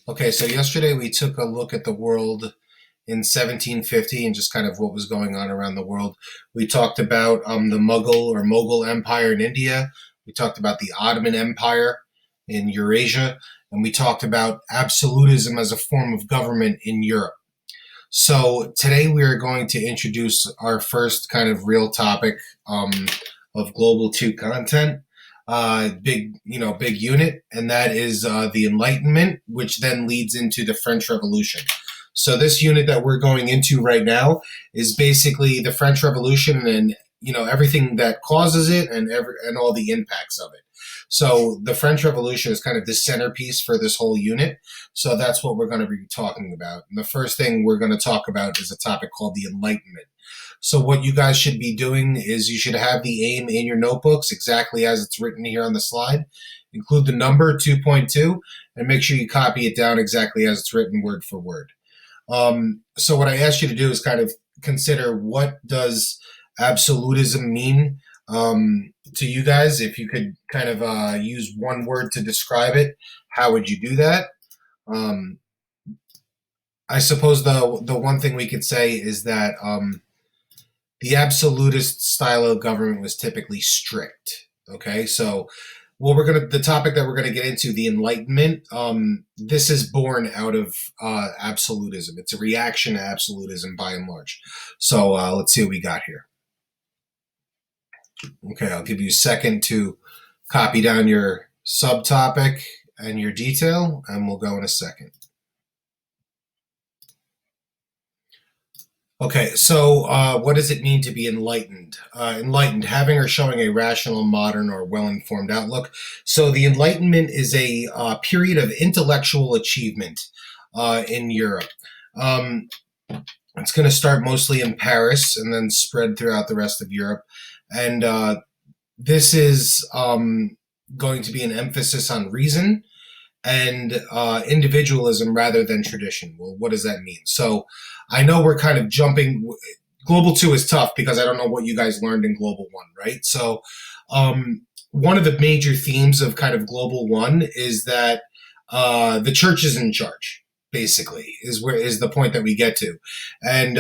Okay, so yesterday we took a look at the world in 1750 and just kind of what was going on around the world. We talked about the Mughal Empire in India. We talked about the Ottoman Empire in Eurasia, and we talked about absolutism as a form of government in Europe. So today we are going to introduce our first kind of real topic of Global 2 content, big unit, and that is the Enlightenment, which then leads into the French Revolution. So this unit that we're going into right now is basically the French Revolution and everything that causes it and all the impacts of it. So the French Revolution is kind of the centerpiece for this whole unit. So that's what we're going to be talking about. And the first thing we're going to talk about is a topic called the Enlightenment. So what you guys should be doing is you should have the aim in your notebooks exactly as it's written here on the slide. Include the number 2.2 and make sure you copy it down exactly as it's written word for word. So what I asked you to do is kind of consider, what does absolutism mean to you guys? If you could kind of use one word to describe it, how would you do that? Um, I suppose the one thing we could say is that the absolutist style of government was typically strict. Okay, so the topic that we're gonna get into, the Enlightenment. This is born out of absolutism. It's a reaction to absolutism by and large. So let's see what we got here. Okay, I'll give you a second to copy down your subtopic and your detail, and we'll go in a second. Okay, so what does it mean to be enlightened? Enlightened, having or showing a rational, modern, or well-informed outlook. So the Enlightenment is a period of intellectual achievement in Europe. Um, it's going to start mostly in Paris and then spread throughout the rest of Europe. And this is going to be an emphasis on reason and individualism rather than tradition. Well, what does that mean? So I know we're kind of jumping. Global 2 is tough because I don't know what you guys learned in Global 1, right? So one of the major themes of kind of Global 1 is that the church is in charge. Basically, is the point that we get to, and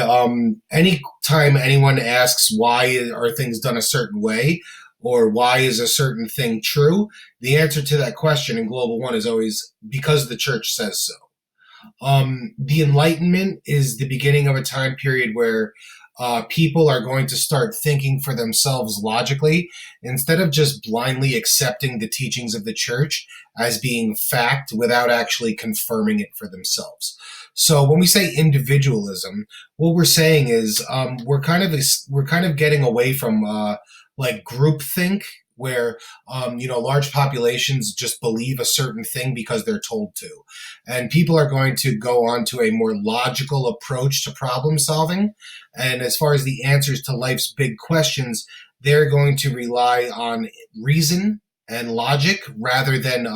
any time anyone asks why are things done a certain way, or why is a certain thing true, the answer to that question in Global 1 is always because the church says so. The Enlightenment is the beginning of a time period where people are going to start thinking for themselves logically instead of just blindly accepting the teachings of the church as being fact without actually confirming it for themselves. So when we say individualism, what we're saying is we're kind of getting away from like groupthink, where large populations just believe a certain thing because they're told to, and people are going to go on to a more logical approach to problem solving. And as far as the answers to life's big questions, they're going to rely on reason and logic rather than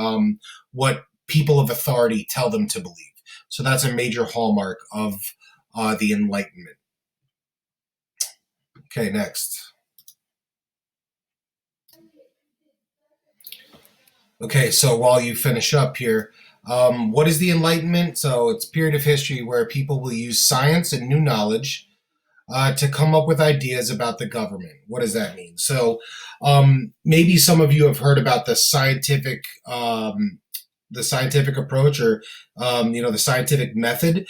what people of authority tell them to believe. So that's a major hallmark of the Enlightenment. Okay, next. Okay, so while you finish up here, what is the Enlightenment? So it's a period of history where people will use science and new knowledge to come up with ideas about the government. What does that mean? So maybe some of you have heard about the scientific approach, or the scientific method.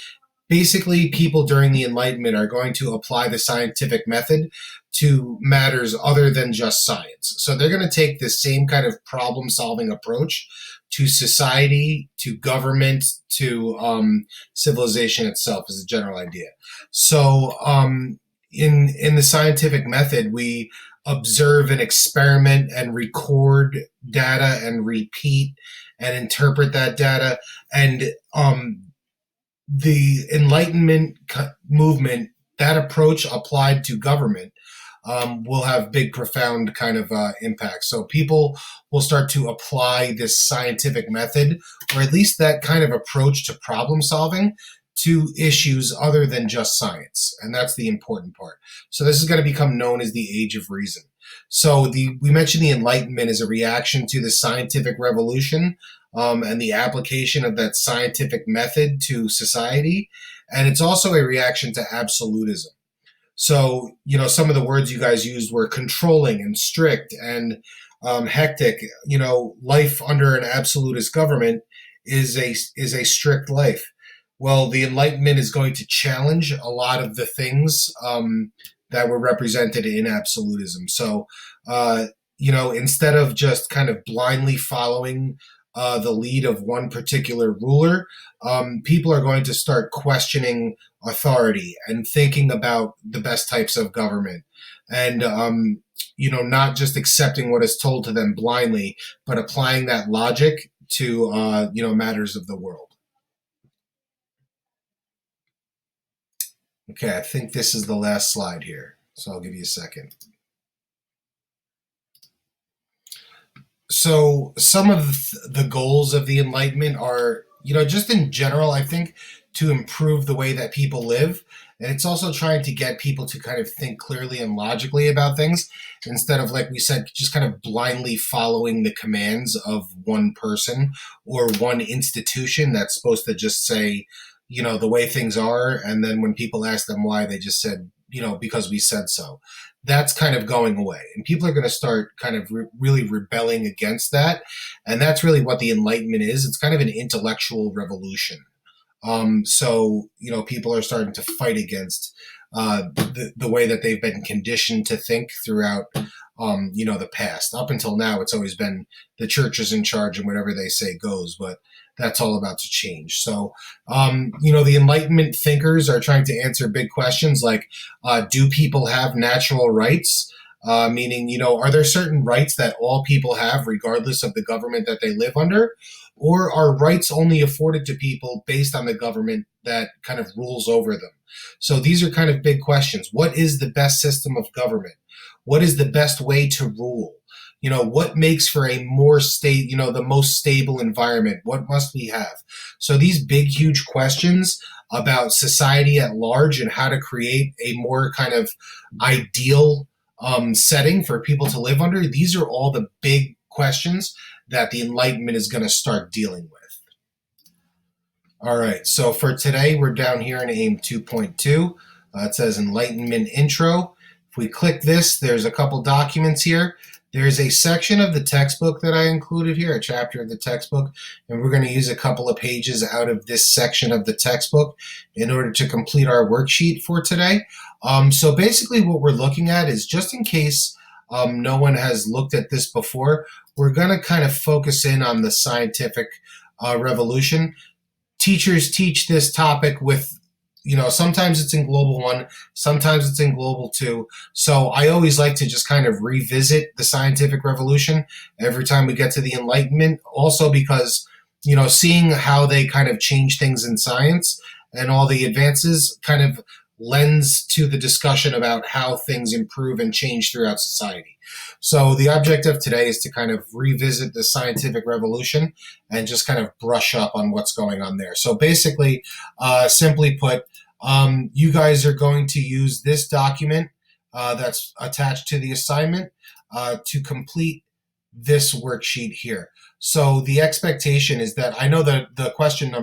Basically, people during the Enlightenment are going to apply the scientific method to matters other than just science. So they're going to take the same kind of problem solving approach to society, to government, to civilization itself, as a general idea. So in the scientific method, we observe and experiment and record data and repeat and interpret that data. And the Enlightenment movement, that approach applied to government, will have big, profound kind of impact. So people will start to apply this scientific method, or at least that kind of approach to problem solving, to issues other than just science. And that's the important part. So this is going to become known as the Age of Reason. So we mentioned the Enlightenment is a reaction to the scientific revolution, and the application of that scientific method to society. And it's also a reaction to absolutism. So, some of the words you guys used were controlling and strict and hectic. Life under an absolutist government is a strict life. Well, the Enlightenment is going to challenge a lot of the things that were represented in absolutism. So, instead of just kind of blindly following the lead of one particular ruler, people are going to start questioning authority and thinking about the best types of government, and not just accepting what is told to them blindly, but applying that logic to matters of the world. Okay, I think this is the last slide here, so I'll give you a second. So some of the goals of the Enlightenment are, just in general, I think, to improve the way that people live. And it's also trying to get people to kind of think clearly and logically about things instead of, like we said, just kind of blindly following the commands of one person or one institution that's supposed to just say, the way things are. And then when people ask them why, they just said, because we said so. That's kind of going away. And people are going to start kind of really rebelling against that. And that's really what the Enlightenment is. It's kind of an intellectual revolution. So, people are starting to fight against the way that they've been conditioned to think throughout, the past. Up until now, it's always been the church is in charge and whatever they say goes. But that's all about to change. So, the Enlightenment thinkers are trying to answer big questions like, do people have natural rights? Meaning, are there certain rights that all people have regardless of the government that they live under? Or are rights only afforded to people based on the government that kind of rules over them? So these are kind of big questions. What is the best system of government? What is the best way to rule? What makes for a more the most stable environment? What must we have? So these big, huge questions about society at large and how to create a more kind of ideal setting for people to live under, these are all the big questions that the Enlightenment is going to start dealing with. All right, so for today, we're down here in AIM 2.2. It says Enlightenment Intro. If we click this, there's a couple documents here. There's a section of the textbook that I included here, a chapter of the textbook, and we're going to use a couple of pages out of this section of the textbook in order to complete our worksheet for today. So basically what we're looking at is, just in case no one has looked at this before, we're going to kind of focus in on the scientific revolution. Teachers teach this topic with, sometimes it's in Global 1, sometimes it's in Global 2. So I always like to just kind of revisit the scientific revolution every time we get to the Enlightenment. Also because, seeing how they kind of change things in science and all the advances kind of lends to the discussion about how things improve and change throughout society. So the object of today is to kind of revisit the scientific revolution and just kind of brush up on what's going on there. So basically, simply put, you guys are going to use this document that's attached to the assignment to complete this worksheet here. So the expectation is that, I know that the question number